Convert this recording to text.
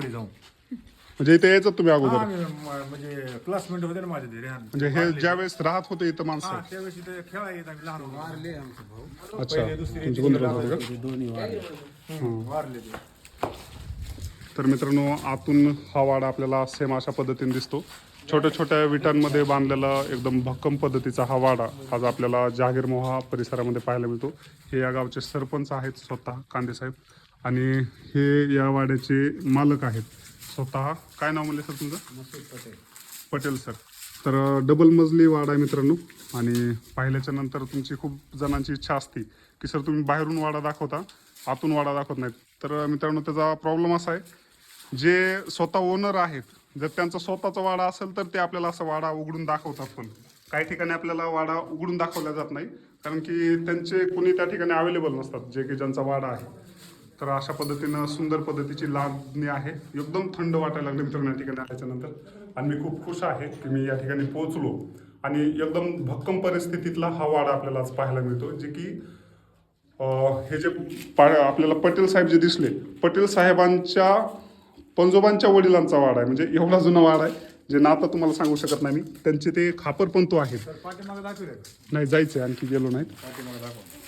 पुढे जाऊन म्हणजे इथे यायचं तुम्ही हा, अगोदर? आम्ही म्हणजे क्लासमेट होते ना माझे ते रेहान. म्हणजे हे ज्या वेळेस राहत होते इथं माणसं? हा, त्यावेळेस इथे खेळा येत आम्ही लहान होतो. वारले आमचे भाऊ. अच्छा, पहिले दुसरी तुमचे गुंतवणूक होते का? ते दोन्ही वारले. वारले ते. तर मित्रांनो, आतून हा वाडा आपल्याला सेम अशा पद्धतीने दिसतो. छोट्या छोट्या विटांमध्ये बांधलेला एकदम भक्कम पद्धतीचा हा वाडा आज आपल्याला जहागीरमोहा परिसरामध्ये पाहायला मिळतो. हे या गावचे सरपंच आहेत स्वतः कांदे साहेब, आणि हे या वाड्याचे मालक आहेत स्वतः. काय नाव म्हणले सर तुमचं? मसूद पटेल. पटेल सर. तर डबल मजली वाडा आहे मित्रांनो, आणि पाहिल्याच्या नंतर तुमची खूप जणांची इच्छा असते की सर तुम्ही बाहेरून वाडा दाखवता, आतून वाडा दाखवत नाहीत. तर मित्रांनो, त्याचा प्रॉब्लेम असा आहे, जे स्वतः ओनर आहेत, जर त्यांचा स्वतःचा वाडा असेल तर ते आपल्याला असं वाडा उघडून दाखवतात. पण काही ठिकाणी आपल्याला वाडा उघडून दाखवला जात नाही, कारण की त्यांचे कोणी त्या ठिकाणी अवेलेबल नसतात, जे की ज्यांचा वाडा आहे. तर अशा पद्धतीनं सुंदर पद्धतीची लागणी आहे. एकदम थंड वाटायला लागले मित्रांनो या ठिकाणी आल्याच्यानंतर, आणि मी खूप खुश आहे की मी या ठिकाणी पोहोचलो. आणि एकदम भक्कम परिस्थितीतला हा वाडा आपल्याला आज पाहायला मिळतो, जे की हे जे आपल्याला पटेल साहेब जे दिसले, पटेल साहेबांच्या पंजोबांच्या वडिलांचा वाडा आहे. म्हणजे एवढा जुना वाडा आहे, जे नातं तुम्हाला सांगू शकत नाही मी. त्यांचे ते खापरपंतू आहेत. तर पाठीमागे दाखवले नाही, जायचं आणखी गेलो नाहीत. पाठीमागे दाखव.